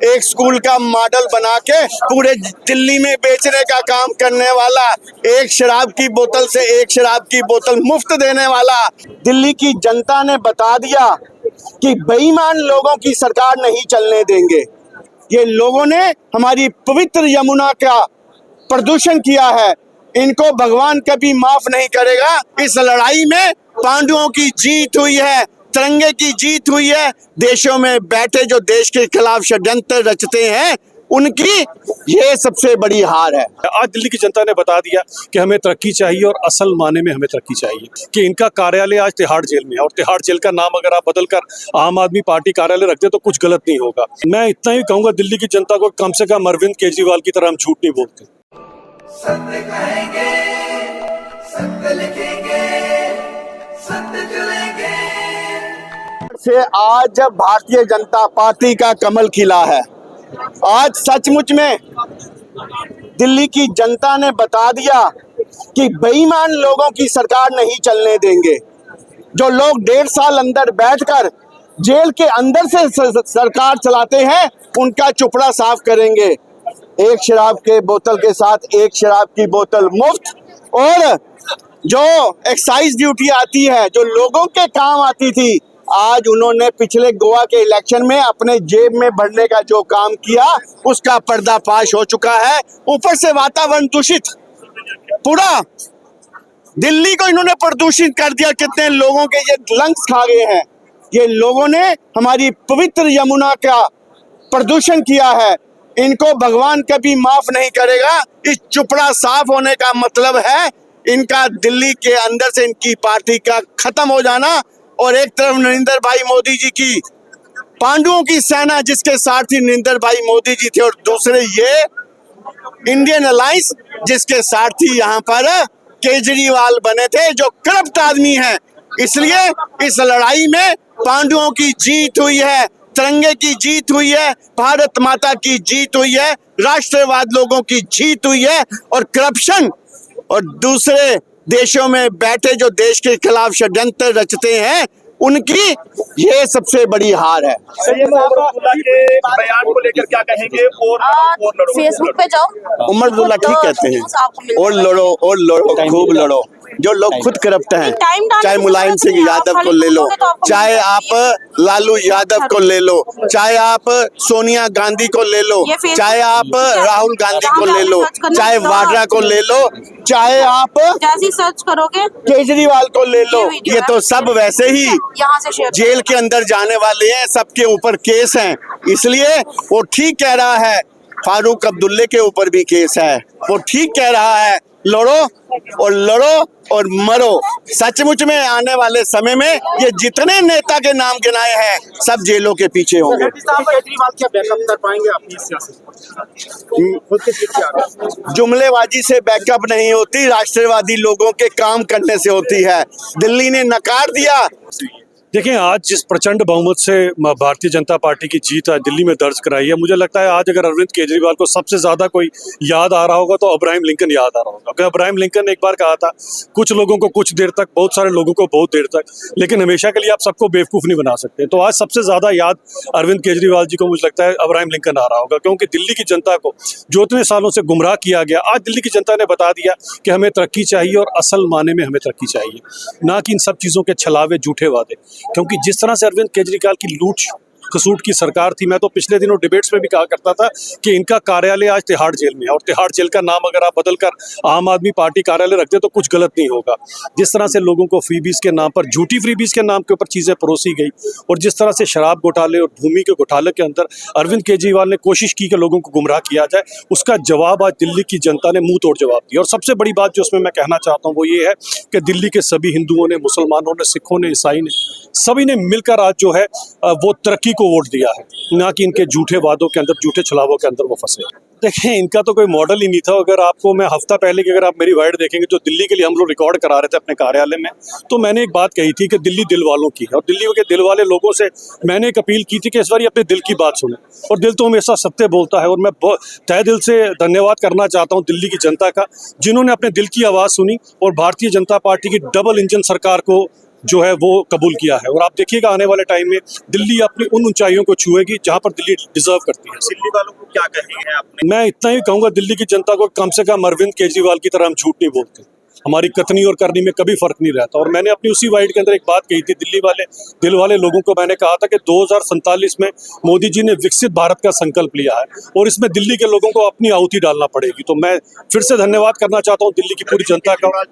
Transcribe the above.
एक स्कूल का मॉडल बना के पूरे दिल्ली में बेचने का काम करने वाला, एक शराब की बोतल से एक शराब की बोतल मुफ्त देने वाला। दिल्ली की जनता ने बता दिया कि बेईमान लोगों की सरकार नहीं चलने देंगे। ये लोगों ने हमारी पवित्र यमुना का प्रदूषण किया है, इनको भगवान कभी माफ नहीं करेगा। इस लड़ाई में पांडवों की जीत हुई है, तिरंगे की जीत हुई है। देशों में बैठे जो देश के खिलाफ षड्यंत्र रचते हैं उनकी ये सबसे बड़ी हार है। आज दिल्ली की जनता ने बता दिया कि हमें तरक्की चाहिए और असल माने में हमें तरक्की चाहिए, कि इनका कार्यालय आज तिहाड़ जेल में है और तिहाड़ जेल का नाम अगर आप बदलकर आम आदमी पार्टी कार्यालय रख दे तो कुछ गलत नहीं होगा। मैं इतना ही कहूंगा दिल्ली की जनता को, कम से कम अरविंद केजरीवाल की तरह हम झूठ नहीं बोलते। सत्य कहेंगे, सत्य लिखेंगे, सत्य चलेंगे। से आज भारतीय जनता पार्टी का कमल खिला है। आज सचमुच में दिल्ली की जनता ने बता दिया कि बेईमान लोगों की सरकार नहीं चलने देंगे। जो लोग 1.5 साल अंदर बैठकर जेल के अंदर से सरकार चलाते हैं उनका चुपड़ा साफ करेंगे। एक शराब के बोतल के साथ एक शराब की बोतल मुफ्त, और जो एक्साइज ड्यूटी आती है जो लोगों के काम आती थी, आज उन्होंने पिछले गोवा के इलेक्शन में अपने जेब में भरने का जो काम किया उसका पर्दाफाश हो चुका है। ऊपर से वातावरण दूषित, पूरा दिल्ली को इन्होंने प्रदूषित कर दिया। कितने लोगों के ये लंग्स खा गए हैं। ये लोगों ने हमारी पवित्र यमुना का प्रदूषण किया है, इनको भगवान कभी माफ नहीं करेगा। इस चुपड़ा साफ होने का मतलब है इनका दिल्ली के अंदर से इनकी पार्टी का खत्म हो जाना। और एक तरफ नरेंद्र भाई मोदी जी की पांडवों की सेना जिसके सारथी नरेंद्र भाई मोदी जी थे, और दूसरे ये इंडियन अलायंस जिसके सारथी यहाँ पर केजरीवाल बने थे, जो करप्ट आदमी हैं। इसलिए इस लड़ाई में पांडवों की जीत हुई है, तिरंगे की जीत हुई है, भारत माता की जीत हुई है, राष्ट्रवाद लोगों की जीत हुई है। और करप्शन और दूसरे देशों में बैठे जो देश के खिलाफ षड्यंत्र रचते हैं उनकी ये सबसे बड़ी हार है। बयान को लेकर क्या कहेंगे? और फेसबुक पे जाओ, उमर अब्दुल्ला ठीक कहते हैं, और लड़ो खूब लड़ो। जो लोग खुद करप्ट हैं, चाहे मुलायम सिंह यादव को ले लो, चाहे आप लालू यादव को ले लो, चाहे आप सोनिया गांधी को ले लो, चाहे आप राहुल गांधी को ले लो, चाहे वाड्रा को ले लो, चाहे आप जैसे सर्च करोगे केजरीवाल को ले लो, ये तो सब वैसे ही यहाँ से शेयर जेल के अंदर जाने वाले हैं, सबके ऊपर केस हैं। इसलिए वो ठीक कह रहा है, फारूक अब्दुल्ले के ऊपर भी केस है, वो ठीक कह रहा है, लड़ो और मरो। सचमुच में आने वाले समय में ये जितने नेता के नाम गिनाए हैं सब जेलों के पीछे होंगे। केजरीवाल क्या बैकअप कर पाएंगे अपनी सियासत? जुमलेबाजी से बैकअप नहीं होती, राष्ट्रवादी लोगों के काम करने से होती है। दिल्ली ने नकार दिया। देखिए, आज जिस प्रचंड बहुमत से भारतीय जनता पार्टी की जीत आज दिल्ली में दर्ज कराई है, मुझे लगता है आज अगर अरविंद केजरीवाल को सबसे ज्यादा कोई याद आ रहा होगा तो अब्राहम लिंकन याद आ रहा होगा। क्योंकि अब्राहम लिंकन ने एक बार कहा था, कुछ लोगों को कुछ देर तक, बहुत सारे लोगों को बहुत देर तक, लेकिन हमेशा के लिए आप सबको बेवकूफ नहीं बना सकते। तो आज सबसे ज्यादा याद अरविंद केजरीवाल जी को मुझे लगता है अब्राहम लिंकन आ रहा होगा, क्योंकि दिल्ली की जनता को जो इतने सालों से गुमराह किया गया, आज दिल्ली की जनता ने बता दिया कि हमें तरक्की चाहिए और असल माने में हमें तरक्की चाहिए, ना कि इन सब चीजों के छलावे झूठे वादे। क्योंकि जिस तरह अरविंद केजरीवाल की लूट खसूट की सरकार थी, मैं तो पिछले दिनों डिबेट्स में भी कहा करता था कि इनका कार्यालय आज तिहाड़ जेल में है और तिहाड़ जेल का नाम अगर आप बदलकर आम आदमी पार्टी कार्यालय रख दे तो कुछ गलत नहीं होगा। जिस तरह से लोगों को फ्रीबीज के नाम पर, झूठी फ्रीबीज के नाम के ऊपर चीजें परोसी गई, और जिस तरह से शराब घोटाले और भूमि के घोटाले के अंदर अरविंद केजरीवाल ने कोशिश की कि लोगों को गुमराह किया जाए, उसका जवाब आज दिल्ली की जनता ने मुंह तोड़ जवाब दिया। और सबसे बड़ी बात जो उसमें मैं कहना चाहता हूँ वो ये है कि दिल्ली के सभी हिंदुओं ने, मुसलमानों ने, सिखों ने, ईसाई ने, सभी ने मिलकर आज जो है वो तरक्की को वोट दिया है, ना कि इनके झूठे वादों के अंदर, झूठे छलावों के अंदर वो फंसे। देखिए, इनका तो कोई मॉडल ही नहीं था। अगर आपको मैं हफ्ता पहले की अगर आप मेरी वाइड देखेंगे जो दिल्ली के लिए हम लोग रिकॉर्ड करा रहे थे अपने कार्यालय में, तो मैंने एक बात कही थी कि दिल्ली दिल वालों की है, और दिल्ली के दिल वाले लोगों से मैंने एक अपील की थी कि इस बार अपने दिल की बात सुने, और दिल तो हमेशा सत्य बोलता है। और मैं तहे दिल से धन्यवाद करना चाहता हूँ दिल्ली की जनता का, जिन्होंने अपने दिल की आवाज़ सुनी और भारतीय जनता पार्टी की डबल इंजन सरकार को जो है वो कबूल किया है। और आप देखिएगा आने वाले टाइम में दिल्ली अपनी उन ऊंचाइयों को छुएगी जहां पर दिल्ली डिजर्व करती है। दिल्ली वालों को क्या कहेंगे आपने? मैं इतना ही कहूंगा दिल्ली की जनता को, कम से कम अरविंद केजरीवाल की तरह हम झूठ नहीं बोलते, हमारी कथनी और करनी में कभी फर्क नहीं रहता। और मैंने अपनी उसी वाइड के अंदर एक बात कही थी, दिल्ली वाले दिल वाले लोगों को मैंने कहा था कि 2047 में मोदी जी ने विकसित भारत का संकल्प लिया है और इसमें दिल्ली के लोगों को अपनी आहुति डालना पड़ेगी। तो मैं फिर से धन्यवाद करना चाहता हूँ दिल्ली की पूरी जनता का।